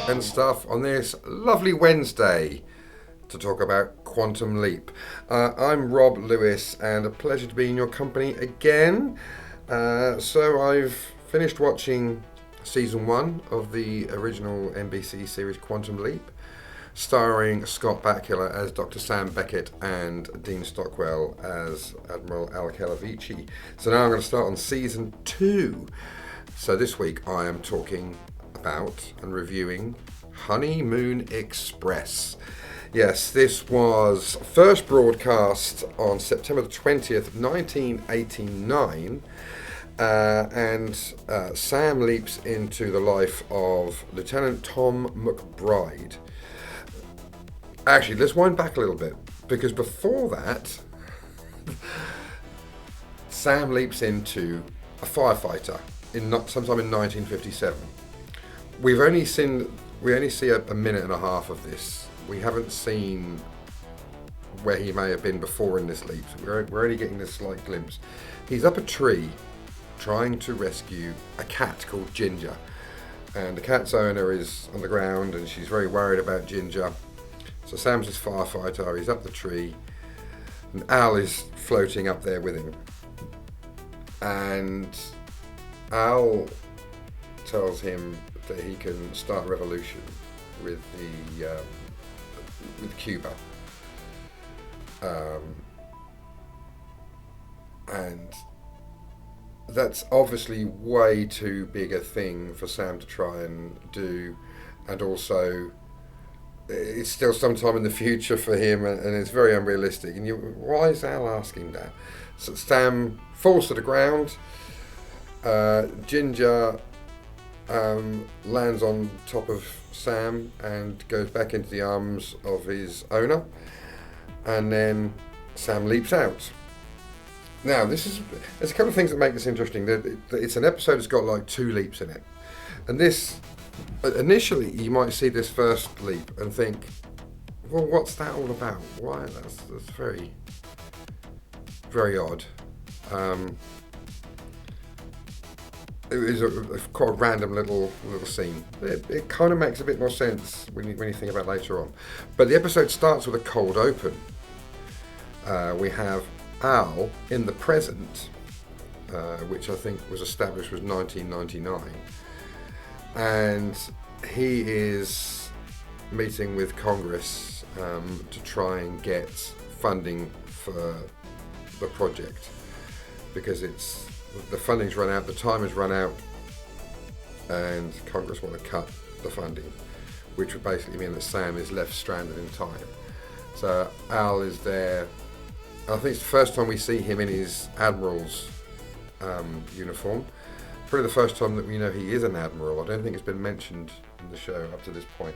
and stuff on this lovely Wednesday to talk about Quantum Leap. I'm Rob Lewis, and a pleasure to be in your company again. So I've finished watching season 1 of the original NBC series Quantum Leap, starring Scott Bakula as Dr. Sam Beckett and Dean Stockwell as Admiral Calavicci. So now I'm going to start on season 2. So this week I am talking about and reviewing Honeymoon Express. Yes, this was first broadcast on September the 20th, 1989, and Sam leaps into the life of Lieutenant Tom McBride. Actually, let's wind back a little bit, because before that, Sam leaps into a firefighter sometime in 1957. We only see a minute and a half of this. We haven't seen where he may have been before in this leap. We're only getting this slight glimpse. He's up a tree trying to rescue a cat called Ginger, and the cat's owner is on the ground and she's very worried about Ginger. So Sam's his firefighter, he's up the tree, and Al is floating up there with him. And Al tells him that he can start a revolution with Cuba. And that's obviously way too big a thing for Sam to try and do, and also it's still some time in the future for him, and it's very unrealistic. And why is Al asking that? So Sam falls to the ground. Ginger lands on top of Sam and goes back into the arms of his owner, and then Sam leaps out. Now, there's a couple of things that make this interesting. It's an episode that's got like 2 leaps in it, and this. Initially, you might see this first leap and think, well, what's that all about? Why? That's very, very odd. It was quite a random little scene. It kind of makes a bit more sense when you think about it later on. But the episode starts with a cold open. We have Al in the present, which I think was established was 1999. And he is meeting with Congress to try and get funding for the project, because the funding's run out, the time has run out, and Congress want to cut the funding, which would basically mean that Sam is left stranded in time. So Al is there. I think it's the first time we see him in his Admiral's uniform. Probably the first time that we know he is an Admiral. I don't think it's been mentioned in the show up to this point.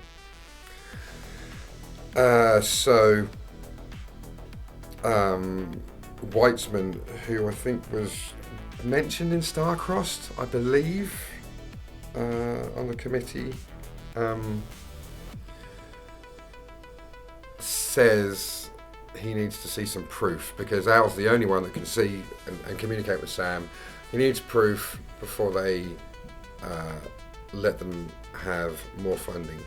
Weitzman, who I think was mentioned in Star-Crossed, I believe, on the committee, says he needs to see some proof, because Al's the only one that can see and communicate with Sam. He needs proof before they let them have more funding.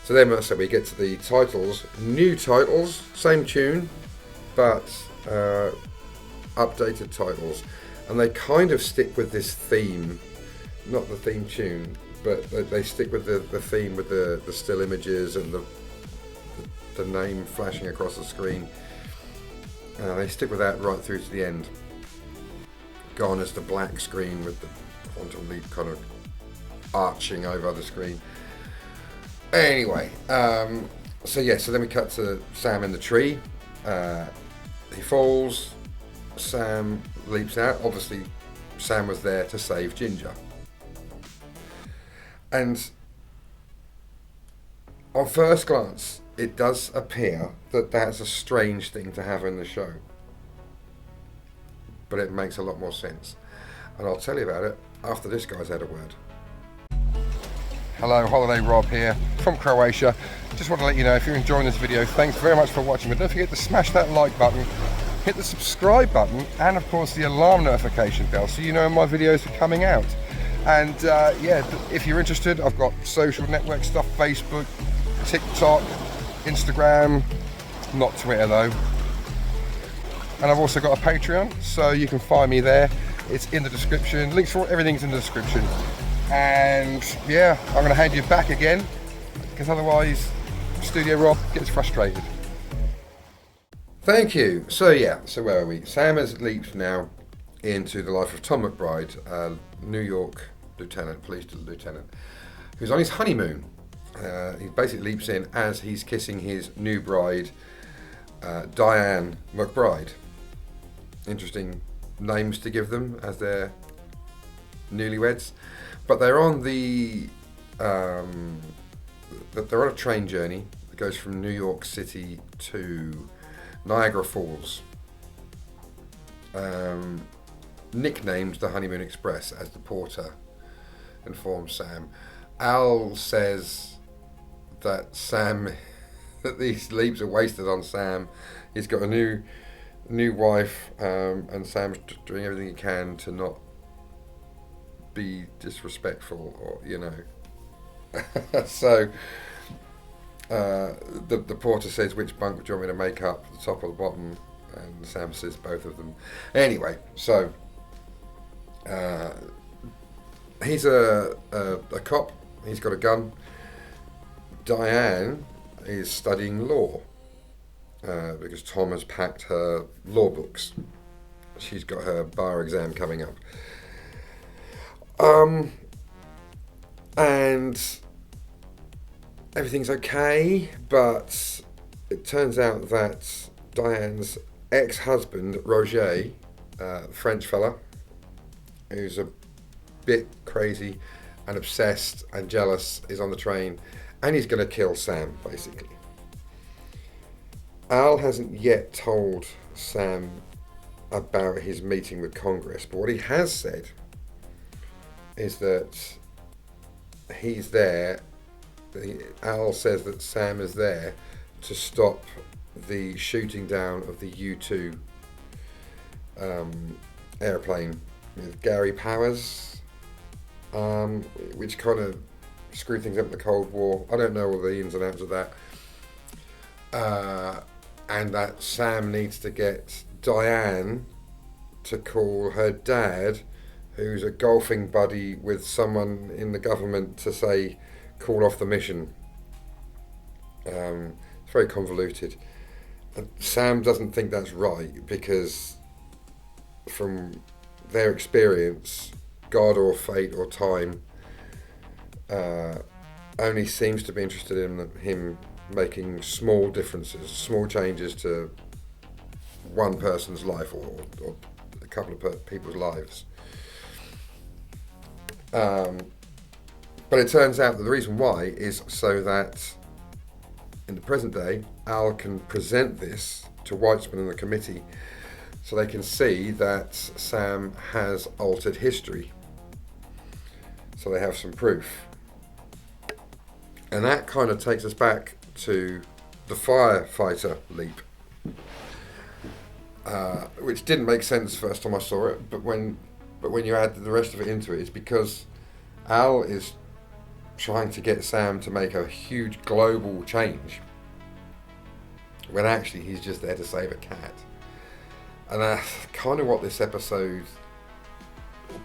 So then we get to the titles, new titles, same tune, but updated titles, and they kind of stick with this theme, not the theme tune, but they stick with the theme with the still images and the name flashing across the screen. They stick with that right through to the end. Gone is the black screen with the Quantum Leap kind of arching over the screen. Anyway, so then we cut to Sam in the tree. He falls, Sam leaps out. Obviously, Sam was there to save Ginger. And on first glance, it does appear that that's a strange thing to have in the show. But it makes a lot more sense. And I'll tell you about it after this guy's had a word. Hello, Holiday Rob here from Croatia. Just want to let you know, if you're enjoying this video, thanks very much for watching. But don't forget to smash that like button, hit the subscribe button, and of course the alarm notification bell so you know when my videos are coming out. And if you're interested, I've got social network stuff, Facebook, TikTok, Instagram, not Twitter though. And I've also got a Patreon, so you can find me there. It's in the description. Links for everything's in the description. And yeah, I'm going to hand you back again, because otherwise Studio Rob gets frustrated. Thank you. So where are we? Sam has leaped now into the life of Tom McBride, New York police lieutenant, who's on his honeymoon. He basically leaps in as he's kissing his new bride, Diane McBride. Interesting names to give them as they're newlyweds, but they're on they're on a train journey that goes from New York City to Niagara Falls, nicknamed the Honeymoon Express, as the porter informs Sam. Al says that these leaps are wasted on Sam. He's got a new wife, and Sam's doing everything he can to not be disrespectful, or so the porter says, which bunk do you want me to make up, the top or the bottom? And Sam says both of them. Anyway, so he's a cop. He's got a gun. Diane is studying law because Tom has packed her law books. She's got her bar exam coming up. And everything's okay, but it turns out that Diane's ex-husband, Roget, French fella, who's a bit crazy and obsessed and jealous, is on the train, and he's going to kill Sam, basically. Al hasn't yet told Sam about his meeting with Congress, but what he has said is that he's there. Al says that Sam is there to stop the shooting down of the U-2 airplane with Gary Powers, which kind of screwed things up in the Cold War. I don't know all the ins and outs of that. And that Sam needs to get Diane to call her dad, who's a golfing buddy with someone in the government, to say, call off the mission. It's very convoluted. And Sam doesn't think that's right, because from their experience, God or fate or time only seems to be interested in him making small differences, small changes to one person's life or a couple of people's lives. But it turns out that the reason why is so that in the present day, Al can present this to Weitzman and the committee so they can see that Sam has altered history. So they have some proof. And that kind of takes us back to the firefighter leap, which didn't make sense the first time I saw it, but when you add the rest of it into it, it's because Al is trying to get Sam to make a huge global change, when actually he's just there to save a cat. And that's kind of what this episode,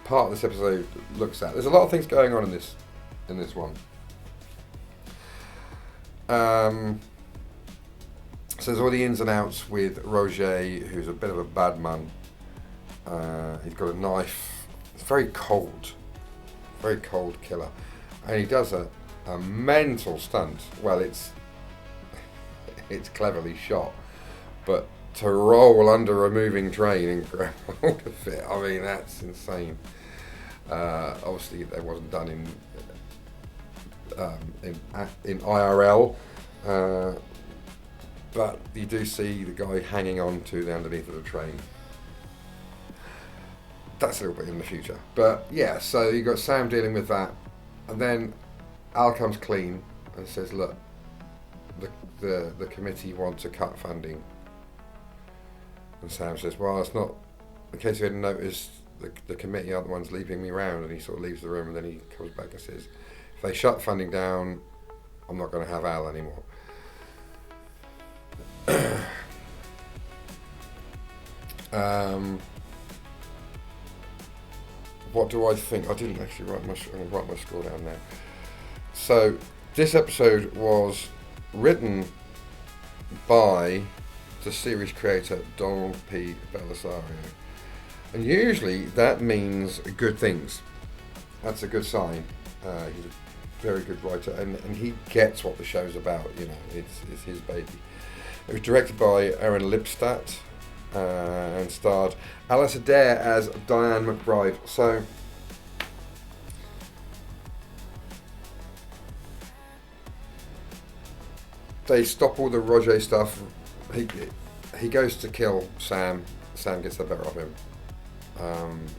part of this episode, looks at. There's a lot of things going on in this one. So there's all the ins and outs with Roget, who's a bit of a bad man. He's got a knife. It's very cold killer, and he does a mental stunt. Well, it's cleverly shot, but to roll under a moving train and grab hold of it, I mean, that's insane. Obviously, that wasn't done in IRL, but you do see the guy hanging on to the underneath of the train. That's a little bit in the future, but yeah. So you got Sam dealing with that, and then Al comes clean and says, "Look, the committee want to cut funding." And Sam says, "Well, it's not. In case you hadn't noticed, the committee aren't the ones leaping me around, and he sort of leaves the room, and then he comes back and says, if they shut funding down, I'm not going to have Al anymore. What do I think? I didn't actually write my score down there. So this episode was written by the series creator Donald P. Bellisario, and usually that means good things. That's a good sign. He's a very good writer, and he gets what the show's about. You know, it's his baby. It was directed by Aaron Lipstadt and starred Adair as Diane McBride. So they stop all the Roget stuff. He goes to kill Sam. Sam gets the better of him, and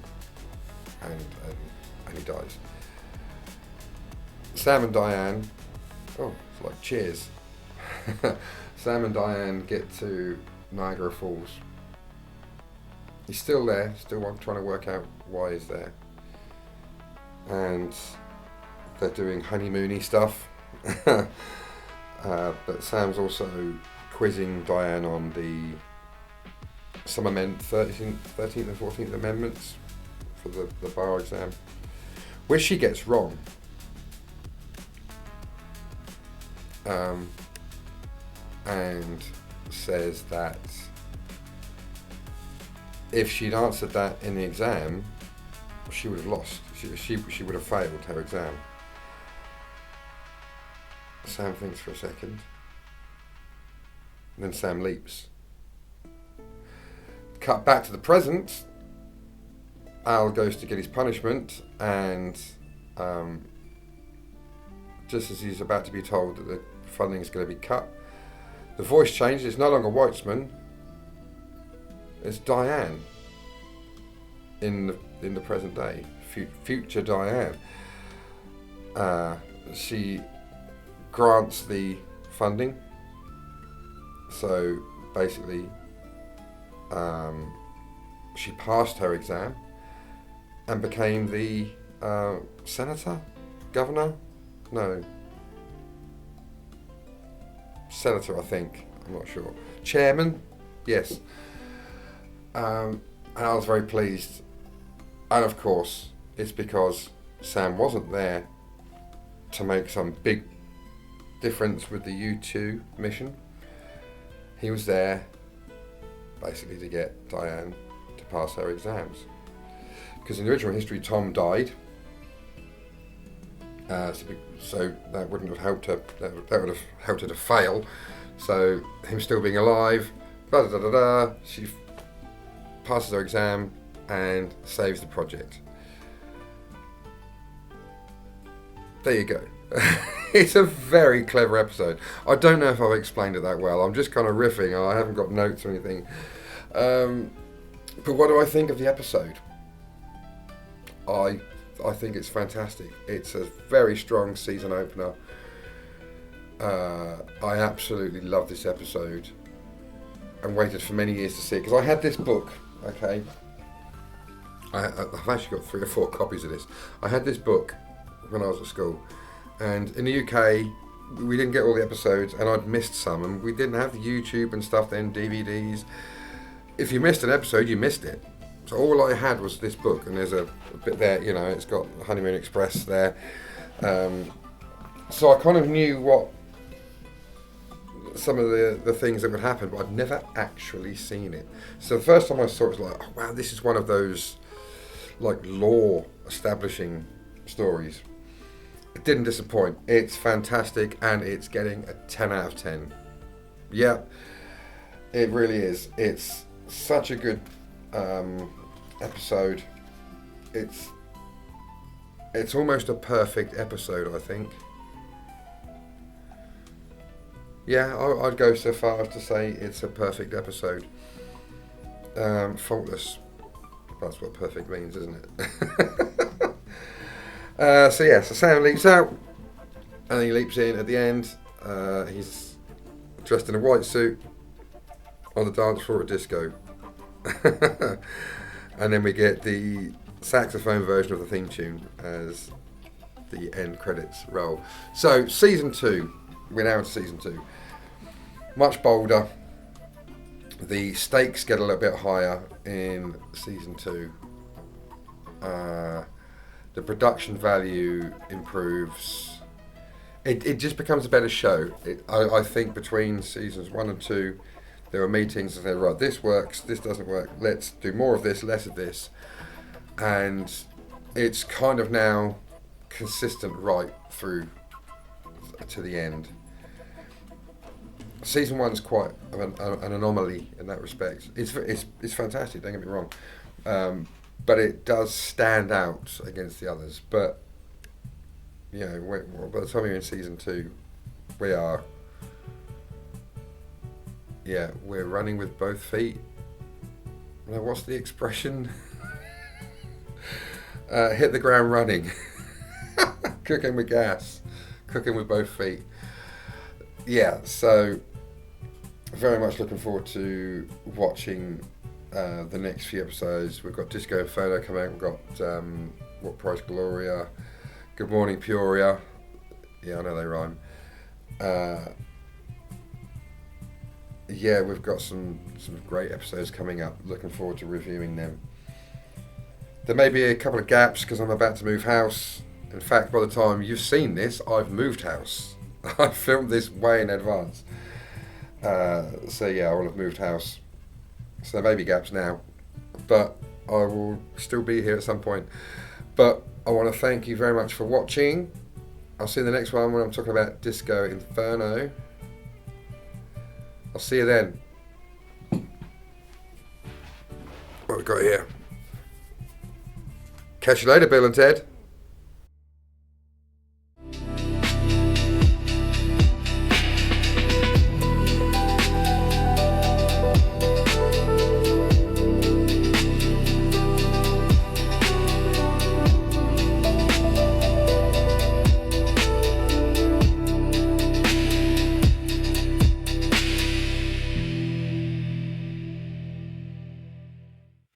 he dies. Sam and Diane, oh, it's like Cheers. Sam and Diane get to Niagara Falls. He's still there, still trying to work out why he's there. And they're doing honeymoony stuff. But Sam's also quizzing Diane on the 13th and 14th Amendments for the bar exam, which she gets wrong. And says that if she'd answered that in the exam, she would have lost. She would have failed her exam. Sam thinks for a second. And then Sam leaps. Cut back to the present. Al goes to get his punishment, and just as he's about to be told that the funding is going to be cut, the voice changes. It's no longer Weitzman. It's Diane in the present day, future Diane. She grants the funding. So basically, she passed her exam and became the senator, governor, no. Senator, I think. I'm not sure. Chairman? Yes. And I was very pleased. And of course, it's because Sam wasn't there to make some big difference with the U2 mission. He was there basically to get Diane to pass her exams. Because in the original history, Tom died. So that wouldn't have helped her. That would have helped her to fail. So him still being alive, she passes her exam and saves the project. There you go. It's a very clever episode. I don't know if I've explained it that well. I'm just kind of riffing. I haven't got notes or anything. But what do I think of the episode? I think it's fantastic. It's a very strong season opener. I absolutely love this episode and waited for many years to see it, because I had this book, okay? I've actually got 3 or 4 copies of this. I had this book when I was at school, and in the UK we didn't get all the episodes, and I'd missed some, and we didn't have the YouTube and stuff then, DVDs. If you missed an episode, you missed it. So all I had was this book, and there's a bit there, you know, it's got Honeymoon Express there. So I kind of knew what some of the things that would happen, but I'd never actually seen it. So the first time I saw it was like, oh wow, this is one of those like law establishing stories. It didn't disappoint. It's fantastic, and it's getting a 10 out of 10. Yeah, it really is. It's such a good episode. It's almost a perfect episode, I think. Yeah, I'd go so far as to say it's a perfect episode. Faultless. That's what perfect means, isn't it? So Sam leaps out, and he leaps in at the end. He's dressed in a white suit on the dance floor at disco. And then we get the saxophone version of the theme tune as the end credits roll. So season 2, we're now into season 2. Much bolder. The stakes get a little bit higher in season 2. The production value improves. It just becomes a better show. I think between seasons 1 and 2, there were meetings and they were right, this works, this doesn't work, let's do more of this, less of this. And it's kind of now consistent right through to the end. Season 1's quite an anomaly in that respect. It's fantastic, don't get me wrong. But it does stand out against the others. But, you know, by the time you're in season 2, we're running with both feet. Now, what's the expression? Hit the ground running. Cooking with gas. Cooking with both feet. Yeah, so very much looking forward to watching the next few episodes. We've got Disco Inferno coming out. We've got What Price Gloria, Good Morning Peoria. Yeah, I know they rhyme. Yeah, we've got some great episodes coming up. Looking forward to reviewing them. There may be a couple of gaps because I'm about to move house. In fact, by the time you've seen this, I've moved house. I filmed this way in advance. So yeah, I will have moved house. So there may be gaps now, but I will still be here at some point. But I want to thank you very much for watching. I'll see you in the next one when I'm talking about Disco Inferno. I'll see you then. What have we got here? Catch you later, Bill and Ted.